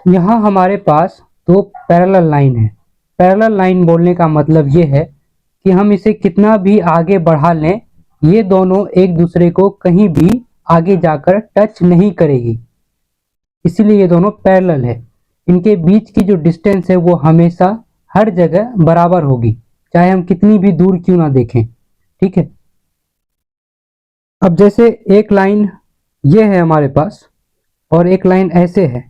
यहाँ हमारे पास दो पैरेलल लाइन है। पैरेलल लाइन बोलने का मतलब ये है कि हम इसे कितना भी आगे बढ़ा लें, ये दोनों एक दूसरे को कहीं भी आगे जाकर टच नहीं करेगी, इसीलिए ये दोनों पैरेलल है। इनके बीच की जो डिस्टेंस है वो हमेशा हर जगह बराबर होगी, चाहे हम कितनी भी दूर क्यों ना देखें। ठीक है, अब जैसे एक लाइन ये है हमारे पास और एक लाइन ऐसे है।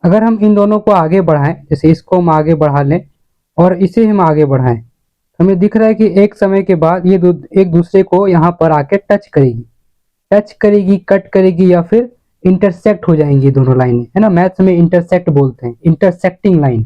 अगर हम इन दोनों को आगे बढ़ाएं, जैसे इसको हम आगे बढ़ा लें और इसे हम आगे बढ़ाएं, हमें दिख रहा है कि एक समय के बाद ये एक दूसरे को यहाँ पर आके टच करेगी, कट करेगी या फिर इंटरसेक्ट हो जाएंगी दोनों लाइनें, है ना। मैथ्स में इंटरसेक्ट बोलते हैं, इंटरसेक्टिंग लाइन।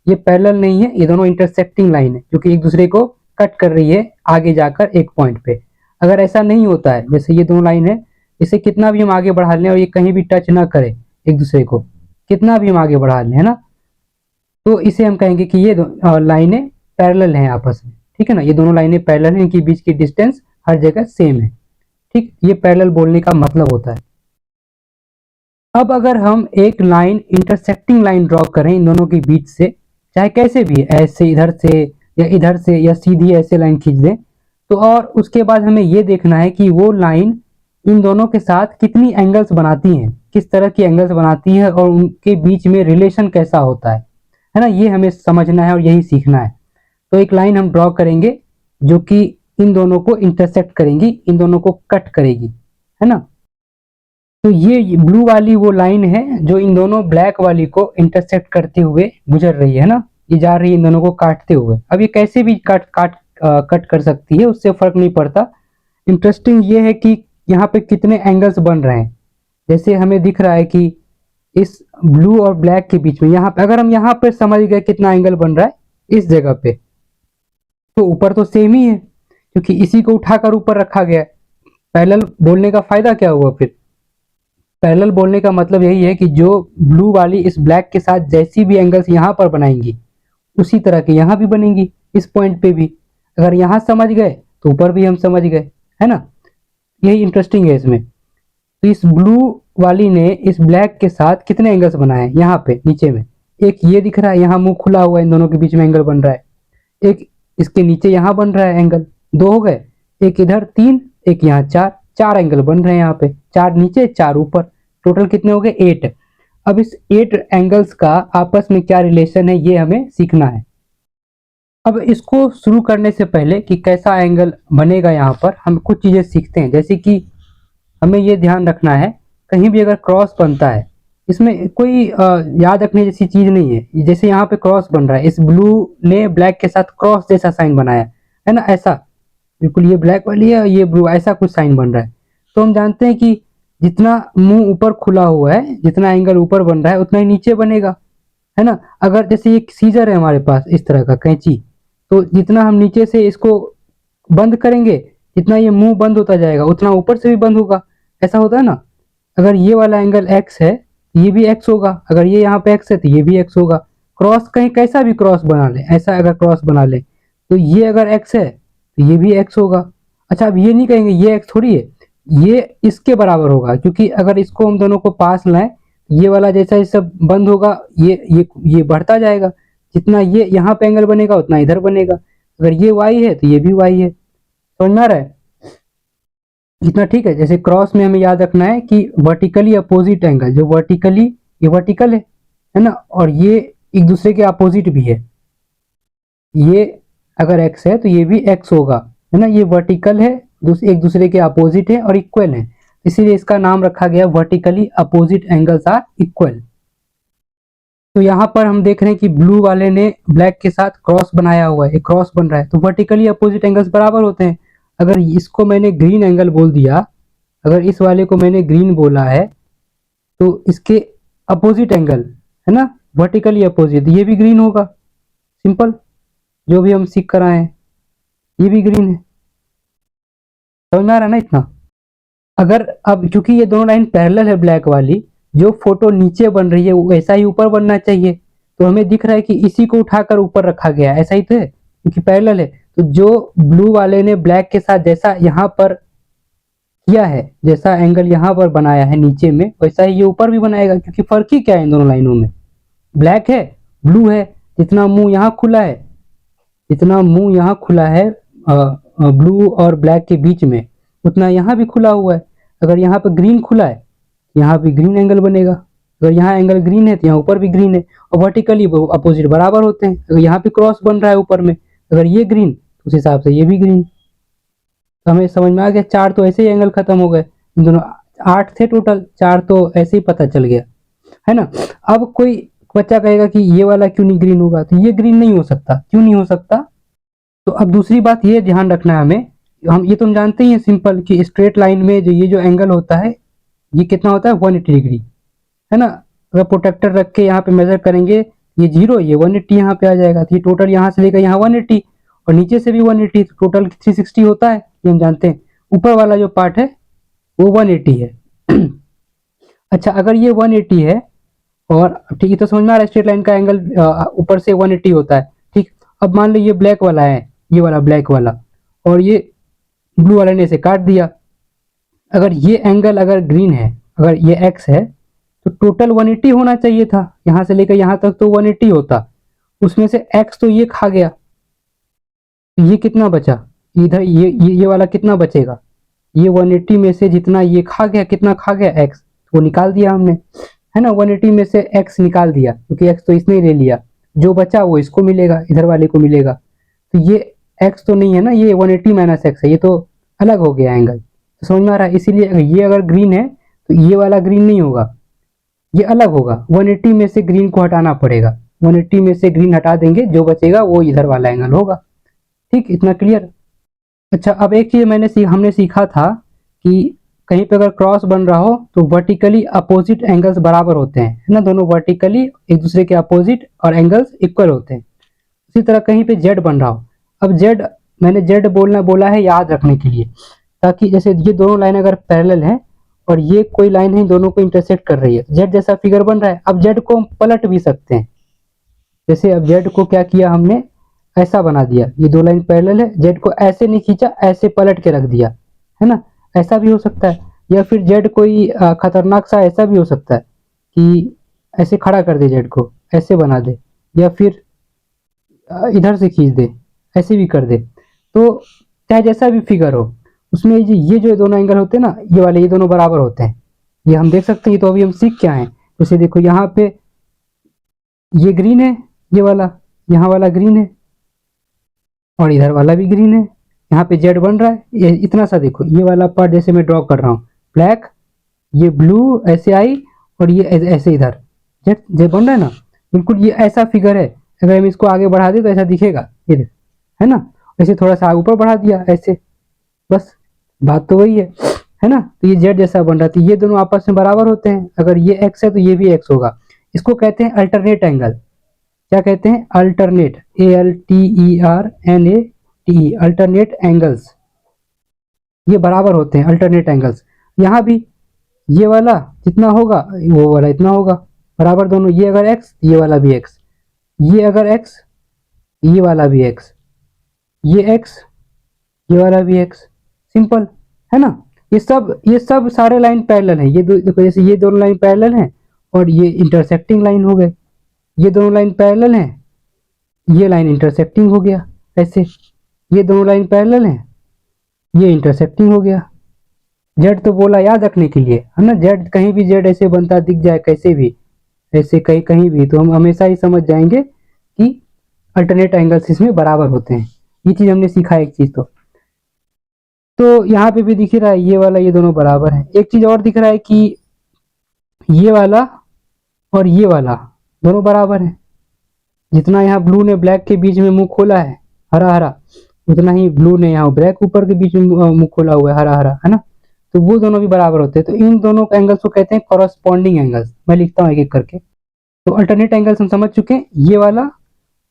ये पैरेलल नहीं है, ये दोनों इंटरसेक्टिंग लाइन है, क्योंकि एक दूसरे को कट कर रही है आगे जाकर एक पॉइंट पे। अगर ऐसा नहीं होता है, जैसे ये दोनों लाइन है, इसे कितना भी हम आगे बढ़ा लें और ये कहीं भी टच ना करे एक दूसरे को, कितना भी हम आगे बढ़ा लें, है ना, तो इसे हम कहेंगे कि ये लाइनें पैरेलल हैं आपस में। ठीक है ना, ये दोनों लाइनें पैरेलल हैं, इनके बीच की डिस्टेंस हर जगह सेम है। ठीक, ये पैरेलल बोलने का मतलब होता है। अब अगर हम एक लाइन इंटरसेक्टिंग लाइन ड्रॉ करें इन दोनों के बीच से, चाहे कैसे भी, ऐसे इधर से या सीधी ऐसे लाइन खींच दें, तो और उसके बाद हमें ये देखना है कि वो लाइन इन दोनों के साथ कितनी एंगल्स बनाती हैं, किस तरह की एंगल्स बनाती है और उनके बीच में रिलेशन कैसा होता है ना, ये हमें समझना है और यही सीखना है। तो एक लाइन हम ड्रॉ करेंगे जो कि इन दोनों को इंटरसेक्ट करेंगी, इन दोनों को कट करेगी, है ना। तो ये ब्लू वाली वो लाइन है जो इन दोनों ब्लैक वाली को इंटरसेक्ट करते हुए गुजर रही है ना, ये जा रही है इन दोनों को काटते हुए। अब ये कैसे भी कट कर सकती है, उससे फर्क नहीं पड़ता। इंटरेस्टिंग ये है कि यहाँ पे कितने एंगल्स बन रहे हैं। जैसे हमें दिख रहा है कि इस ब्लू और ब्लैक के बीच में, यहाँ पे अगर हम यहाँ पे समझ गए कितना एंगल बन रहा है इस जगह पे, तो ऊपर तो सेम ही है, क्योंकि इसी को उठाकर ऊपर रखा गया है। पैरेलल बोलने का फायदा क्या हुआ फिर? पैरेलल बोलने का मतलब यही है कि जो ब्लू वाली इस ब्लैक के साथ जैसी भी एंगल्स यहाँ पर बनाएंगी, उसी तरह के यहाँ भी बनेंगी इस पॉइंट पे भी। अगर यहाँ समझ गए तो ऊपर भी हम समझ गए, है ना। यही इंटरेस्टिंग है इसमें। तो इस ब्लू वाली ने इस ब्लैक के साथ कितने एंगल्स बनाए यहाँ पे नीचे में? एक ये दिख रहा है, यहाँ मुंह खुला हुआ है, इन दोनों के बीच में एंगल बन रहा है। एक इसके नीचे यहाँ बन रहा है एंगल, दो हो गए। एक इधर तीन, एक यहाँ चार, चार एंगल बन रहे हैं यहाँ पे, चार नीचे चार ऊपर, टोटल कितने हो गए? 8। अब इस 8 एंगल्स का आपस में क्या रिलेशन है, ये हमें सीखना है। अब इसको शुरू करने से पहले कि कैसा एंगल बनेगा यहाँ पर, हम कुछ चीजें सीखते हैं। जैसे कि हमें ये ध्यान रखना है, कहीं भी अगर क्रॉस बनता है, इसमें कोई याद रखने जैसी चीज नहीं है। जैसे यहाँ पे क्रॉस बन रहा है, इस ब्लू ने ब्लैक के साथ क्रॉस जैसा साइन बनाया है ना, ऐसा बिल्कुल, ये ब्लैक वाली है, ये ब्लू, ऐसा कुछ साइन बन रहा है। तो हम जानते हैं कि जितना मुंह ऊपर खुला हुआ है, जितना एंगल ऊपर बन रहा है, उतना ही नीचे बनेगा, है ना। अगर जैसे एक सीजर है हमारे पास, इस तरह का कैंची, तो जितना हम नीचे से इसको बंद करेंगे, जितना ये मुंह बंद होता जाएगा, उतना ऊपर से भी बंद होगा, ऐसा होता है ना। अगर ये वाला एंगल x है, ये भी x होगा। अगर ये यहाँ पे x है तो ये भी x होगा। क्रॉस कहीं कैसा भी क्रॉस बना ले, ऐसा अगर क्रॉस बना ले, तो ये अगर x है तो ये भी x होगा। अच्छा, अब ये नहीं कहेंगे ये x थोड़ी है, ये इसके बराबर होगा, क्योंकि अगर इसको हम दोनों को पास लाएं, ये वाला जैसा ये सब बंद होगा, ये बढ़ता जाएगा। जितना ये यहाँ पे एंगल बनेगा उतना इधर बनेगा। अगर ये y है तो ये भी y है। समझ में आ रहा है इतना? ठीक है। जैसे क्रॉस में हमें याद रखना है कि वर्टिकली अपोजिट एंगल, जो वर्टिकली, ये वर्टिकल है ना, और ये एक दूसरे के अपोजिट भी है। ये अगर x है तो ये भी x होगा, है ना। ये वर्टिकल है, एक दूसरे के अपोजिट है और इक्वल है, इसीलिए इसका नाम रखा गया vertically opposite angles are equal. तो यहाँ पर हम देख रहे हैं कि ब्लू वाले ने ब्लैक के साथ क्रॉस बनाया हुआ है, एक क्रॉस बन रहा है, तो वर्टिकली अपोजिट एंगल्स बराबर होते हैं। अगर इसको मैंने ग्रीन एंगल बोल दिया, अगर इस वाले को मैंने ग्रीन बोला है, तो इसके अपोजिट एंगल, है ना, वर्टिकली अपोजिट, ये भी ग्रीन होगा। सिंपल, जो भी हम सीख कर आए हैं, ये भी ग्रीन है। समझ में आ रहा है ना इतना? अगर अब क्योंकि ये दोनों लाइन पैरेलल है, ब्लैक वाली जो फोटो नीचे बन रही है वो ऐसा ही ऊपर बनना चाहिए, तो हमें दिख रहा है कि इसी को उठाकर ऊपर रखा गया, ऐसा ही तो है, क्योंकि पैरेलल है। तो जो ब्लू वाले ने ब्लैक के साथ जैसा यहाँ पर किया है, जैसा एंगल यहाँ पर बनाया है नीचे में, वैसा ही ये ऊपर भी बनाएगा, क्योंकि फर्क ही क्या है इन दोनों लाइनों में? ब्लैक है, ब्लू है, जितना मुंह यहाँ खुला है, जितना मुंह यहाँ खुला है ब्लू और ब्लैक के बीच में, उतना यहाँ भी खुला हुआ है। अगर यहाँ पे ग्रीन खुला है, यहाँ भी ग्रीन एंगल बनेगा। अगर यहाँ एंगल ग्रीन है तो यहाँ ऊपर भी ग्रीन है, और वर्टिकली अपोजिट बराबर होते हैं। अगर यहाँ पे क्रॉस बन रहा है ऊपर में, अगर ये ग्रीन तो उस हिसाब से ये भी ग्रीन। तो हमें समझ में आ गया, 4 तो ऐसे ही एंगल खत्म हो गए। इन दोनों 8 थे टोटल, 4 तो ऐसे ही पता चल गया, है ना। अब कोई बच्चा कहेगा कि ये वाला क्यों नहीं ग्रीन होगा, तो ये ग्रीन नहीं हो सकता। क्यों नहीं हो सकता? तो अब दूसरी बात ये ध्यान रखना है हमें, हम ये तो हम जानते ही हैं सिंपल कि स्ट्रेट लाइन में जो ये जो एंगल होता है ये कितना होता है, 180 डिग्री, है ना। अगर प्रोटेक्टर रख के यहाँ पे मेजर करेंगे, ये 0, ये 180 यहाँ पे आ जाएगा। तो ये टोटल यहाँ से लेकर यहाँ 180, और नीचे से भी 180, तो टोटल 360 होता है, ये हम जानते हैं। ऊपर वाला जो पार्ट है वो 180 है। अच्छा, अगर ये 180 है, और ठीक है, तो समझ में आ रहा है स्ट्रेट लाइन का एंगल ऊपर से 180 होता है, ठीक। अब मान लो ये ब्लैक वाला है, ये वाला ब्लैक वाला, और ये ब्लू वाले ने इसे काट दिया। अगर ये एंगल अगर ग्रीन है, अगर ये एक्स है, तो टोटल 180 होना चाहिए था। यहाँ से लेकर यहाँ तक तो 180 होता, उसमें से एक्स तो ये खा गया, ये कितना बचा इधर, ये वाला कितना बचेगा, ये 180 में से जितना ये खा गया, कितना खा गया एक्स, वो निकाल दिया हमने, है ना। 180 में से एक्स निकाल दिया, क्योंकि एक्स तो इसने ही ले लिया, जो बचा वो इसको मिलेगा, इधर वाले को मिलेगा। तो ये एक्स तो नहीं है ना, ये 180 माइनस एक्स है, ये तो अलग हो गया एंगल। तो समझ में आ रहा है। इसीलिए ये अगर ग्रीन है तो ये वाला ग्रीन नहीं होगा, ये अलग होगा। 180 में से ग्रीन को हटाना पड़ेगा, 180 में से ग्रीन हटा देंगे, जो बचेगा वो इधर वाला एंगल होगा। ठीक, इतना क्लियर। अच्छा, अब एक चीज हमने सीखा था कि कहीं पे अगर क्रॉस बन रहा हो तो वर्टिकली अपोजिट एंगल्स बराबर होते हैं, है ना। दोनों वर्टिकली एक दूसरे के अपोजिट और एंगल्स इक्वल होते हैं। उसी तरह कहीं पे जेड बन रहा हो, अब जेड, मैंने जेड बोला है याद रखने के लिए, ताकि जैसे ये दोनों लाइन अगर पैरेलल है और ये कोई लाइन है, दोनों को इंटरसेक्ट कर रही है, जेड जैसा फिगर बन रहा है। अब जेड को हम पलट भी सकते हैं, जैसे अब जेड को क्या किया हमने, ऐसा बना दिया, ये दो लाइन पैरेलल है, जेड को ऐसे नहीं खींचा, ऐसे पलट के रख दिया, है ना। ऐसा भी हो सकता है, या फिर जेड कोई खतरनाक सा ऐसा भी हो सकता है कि ऐसे खड़ा कर दे, जेड को ऐसे बना दे, या फिर इधर से खींच दे, ऐसे भी कर दे। तो चाहे जैसा भी फिगर हो, उसमें ये जो दोनों एंगल होते हैं ना, ये वाले, ये दोनों बराबर होते हैं, ये हम देख सकते हैं। तो अभी हम सीख क्या है, जैसे देखो यहाँ पे ये ग्रीन है, ये वाला, यहाँ वाला ग्रीन है, और इधर वाला भी ग्रीन है। यहाँ पे जेड बन रहा है, ये इतना सा देखो, ये वाला पार्ट जैसे मैं ड्रॉ कर रहा हूँ, ब्लैक, ये ब्लू ऐसे आई, और ये ऐसे इधर जेड जेड बन रहा है ना, बिल्कुल ये ऐसा फिगर है। अगर हम इसको आगे बढ़ा दें तो ऐसा दिखेगा, ये है ना। ऐसे थोड़ा सा आगे ऊपर बढ़ा दिया ऐसे, बस बात तो वही है ना। तो ये जेड जैसा बन रहा है, तो ये दोनों आपस में बराबर होते हैं। अगर ये एक्स है तो ये भी एक्स होगा। इसको कहते हैं अल्टरनेट एंगल। क्या कहते हैं? अल्टरनेट, ALTERNATE, अल्टरनेट एंगल्स, ये बराबर होते हैं अल्टरनेट एंगल्स। यहाँ भी ये वाला जितना होगा वो वाला इतना होगा, बराबर दोनों। ये अगर x, ये वाला भी x, ये अगर x, ये वाला भी x, ये x, ये वाला भी x, सिंपल है ना। ये सब सारे लाइन पैरेलल हैं। ये देखो, जैसे ये दोनों लाइन पैरेलल हैं और ये इंटरसेक्टिंग लाइन हो गए, ये दोनों लाइन पैरेलल हैं, ये लाइन इंटरसेक्टिंग हो गया ऐसे, ये दोनों लाइन पैरेलल हैं, ये इंटरसेक्टिंग हो गया। जेड तो बोला याद रखने के लिए, है ना। जेड कहीं भी जेड ऐसे बनता दिख जाए, कैसे भी ऐसे कहीं भी, तो हम हमेशा ही समझ जाएंगे कि अल्टरनेट एंगल्स इसमें बराबर होते हैं। ये चीज हमने सीखा एक चीज। तो यहाँ पे भी दिख रहा है ये वाला, ये दोनों बराबर है। एक चीज और दिख रहा है कि ये वाला और ये वाला दोनों बराबर है। जितना यहाँ ब्लू ने ब्लैक के बीच में मुंह खोला है हरा हरा, उतना ही ब्लू ने यहाँ ब्लैक ऊपर के बीच में मुंह खोला हुआ है हरा हरा, है ना। तो वो दोनों भी बराबर होते हैं। तो इन दोनों एंगल्स को कहते हैं कॉरस्पॉन्डिंग एंगल्स। मैं लिखता हूँ एक एक करके। तो अल्टरनेट एंगल्स हम समझ चुके हैं, ये वाला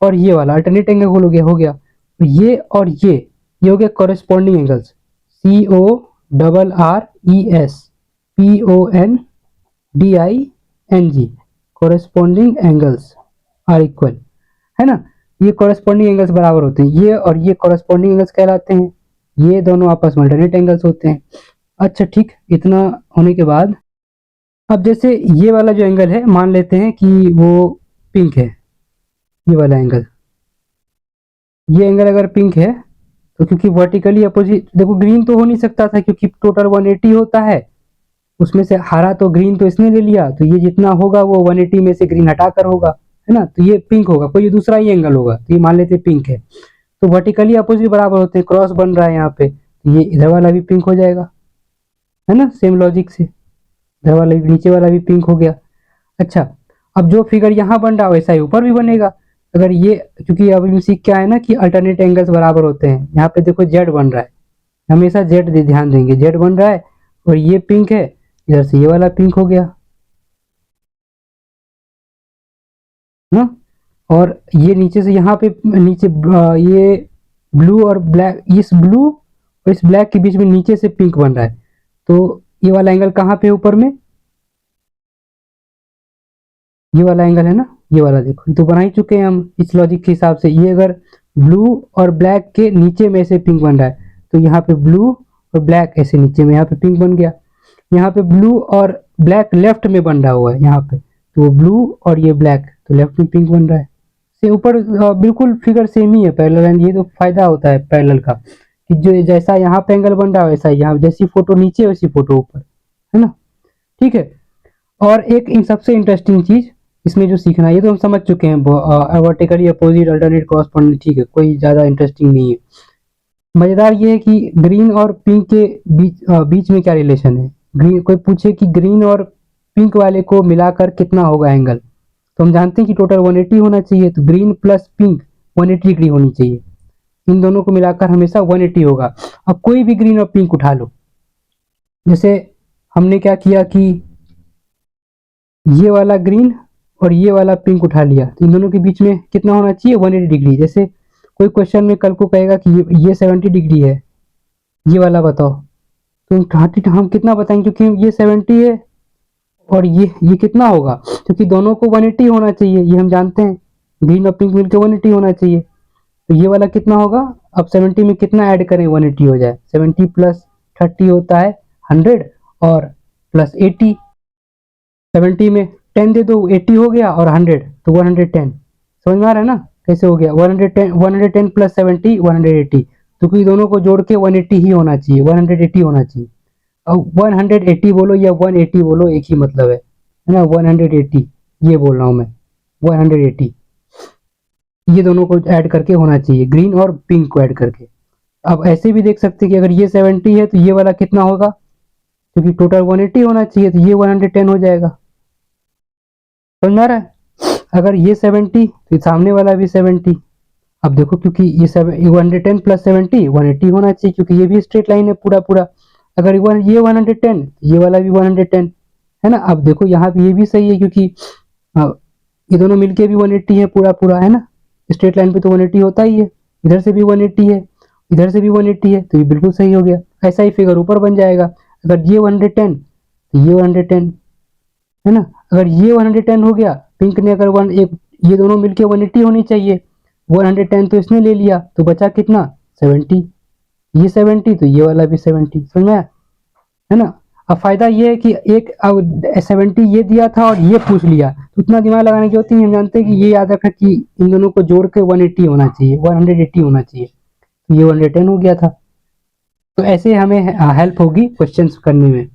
और ये वाला अल्टरनेट एंगल हो गया। तो ये और ये हो गया corresponding angles, CORRESPONDING, corresponding angles are equal, है ना। ये कॉरस्पॉन्डिंग एंगल्स बराबर होते हैं, ये और ये कॉरस्पॉन्डिंग एंगल्स कहलाते हैं। ये दोनों आपस में अल्टरनेट एंगल्स होते हैं। अच्छा ठीक, इतना होने के बाद अब जैसे ये वाला जो एंगल है, मान लेते हैं कि वो पिंक है, ये वाला एंगल, ये एंगल अगर पिंक है तो क्योंकि वर्टिकली अपोजिट, देखो ग्रीन तो हो नहीं सकता था क्योंकि टोटल 180 होता है, उसमें से हरा तो ग्रीन तो इसने ले लिया, तो ये जितना होगा वो 180 में से ग्रीन हटाकर होगा, है ना, तो ये पिंक होगा, कोई दूसरा ही एंगल होगा, तो ये मान लेते पिंक है। तो वर्टिकली अपोजिट बराबर होते हैं, क्रॉस बन रहा है यहाँ पे, तो ये इधर वाला भी पिंक हो जाएगा, है ना, सेम लॉजिक से इधर वाला भी, नीचे वाला भी पिंक हो गया। अच्छा, अब जो फिगर यहाँ बन रहा है वैसा ही ऊपर भी बनेगा। अगर ये, क्योंकि अब इनसे क्या है ना कि अल्टरनेट एंगल्स बराबर होते हैं, यहाँ पे देखो जेड बन रहा है, हमेशा जेड ध्यान देंगे, जेड बन रहा है और ये पिंक है, इधर से ये वाला पिंक हो गया ना, और ये नीचे से यहाँ पे नीचे ये ब्लू और ब्लैक, इस ब्लू और इस ब्लैक के बीच में नीचे से पिंक बन रहा है, तो ये वाला एंगल कहाँ पे ऊपर में, ये वाला एंगल है ना, ये वाला देखो, ये तो बना ही चुके हैं हम इस लॉजिक के हिसाब से। ये अगर ब्लू और ब्लैक के नीचे में से पिंक बन रहा है तो यहाँ पे ब्लू और ब्लैक ऐसे नीचे में यहाँ पे पिंक बन गया। यहाँ पे ब्लू और ब्लैक लेफ्ट में बन रहा हुआ है यहाँ पे, तो ब्लू और ये ब्लैक तो लेफ्ट में पिंक बन रहा है। से ऊपर बिल्कुल फिगर सेम ही है पैरेलल, एंड ये तो फायदा होता है पैरेलल का कि जो जैसा यहाँ पे एंगल बन रहा है वैसा यहाँ, जैसी फोटो नीचे वैसी फोटो ऊपर, है ना, ठीक है। और एक इन सबसे इंटरेस्टिंग चीज इसमें जो सीखना है, ये तो हम समझ चुके हैं, वर्टिकली अपोजिट अल्टरनेट कॉरस्पॉन्डिंग, ठीक है, कोई ज्यादा इंटरेस्टिंग नहीं है। मजेदार ये है कि ग्रीन और पिंक के बीच में क्या रिलेशन है। ग्रीन, कोई पूछे कि ग्रीन और पिंक वाले को मिलाकर कितना होगा एंगल, तो हम जानते हैं कि टोटल 180 होना चाहिए, तो ग्रीन प्लस पिंक 180 डिग्री होनी चाहिए, इन दोनों को मिलाकर हमेशा 180 होगा। अब कोई भी ग्रीन और पिंक उठा लो, जैसे हमने क्या किया कि ये वाला ग्रीन और ये वाला पिंक उठा लिया, तो इन दोनों के बीच में कितना होना चाहिए, 180 डिग्री। जैसे कोई क्वेश्चन में कल को कहेगा कि ये 70 डिग्री है, ये वाला बताओ, तो हम कितना बताएंगे, क्योंकि ये 70 है और ये कितना होगा, क्योंकि दोनों को 180 होना चाहिए, ये हम जानते हैं, ग्रीन और पिंक मिलकर 180 होना चाहिए, तो ये वाला कितना होगा। अब 70 में कितना ऐड करें 180 हो जाए, 70 प्लस 30 होता है 100 और प्लस 80, 70 में 10 दे दो 80 हो गया और 100 तो 110, समझ में आ रहा है ना कैसे हो गया, 110 प्लस 70 180, तो क्योंकि दोनों को जोड़ के 180 ही होना चाहिए, 180 होना चाहिए। अब 180 बोलो या 180 बोलो एक ही मतलब है ना, 180 ये बोल रहा हूँ मैं, 180 ये दोनों को ऐड करके होना चाहिए, ग्रीन और पिंक को ऐड करके। अब ऐसे भी देख सकते हैं कि अगर ये 70 है तो ये वाला कितना होगा, क्योंकि टोटल 180 होना चाहिए, तो ये 110 हो जाएगा, समझ में आ रहा है। अगर ये 70 तो सामने वाला भी 70। अब देखो क्योंकि ये 110 प्लस 70 180 होना चाहिए, क्योंकि ये भी स्ट्रेट लाइन है पूरा पूरा। अगर ये 110 ये वाला भी 110, है ना। अब देखो यहाँ पे ये भी सही है, क्योंकि ये दोनों मिलके भी 180 है पूरा पूरा, है ना, स्ट्रेट लाइन पे तो 180 होता ही है, इधर से भी 180 है, इधर से भी 180 है, तो ये बिल्कुल सही हो गया। ऐसा ही फिगर ऊपर बन जाएगा, अगर ये 110 तो ये 110, है ना। अगर ये 110 हो गया, पिंक ने अगर ये दोनों मिलके 180 होनी चाहिए, 110 तो इसने ले लिया, तो बचा कितना 70, ये 70 तो ये वाला भी 70, समझ में आया, है ना। अब फायदा ये है कि एक 70 ये दिया था और ये पूछ लिया, तो उतना दिमाग लगाने की होती है, हम जानते हैं कि ये याद रखा कि इन दोनों को जोड़ के 180 होना चाहिए, 180 होना चाहिए, तो ये 110 हो गया था। तो ऐसे हमें हेल्प होगी क्वेश्चंस करने में।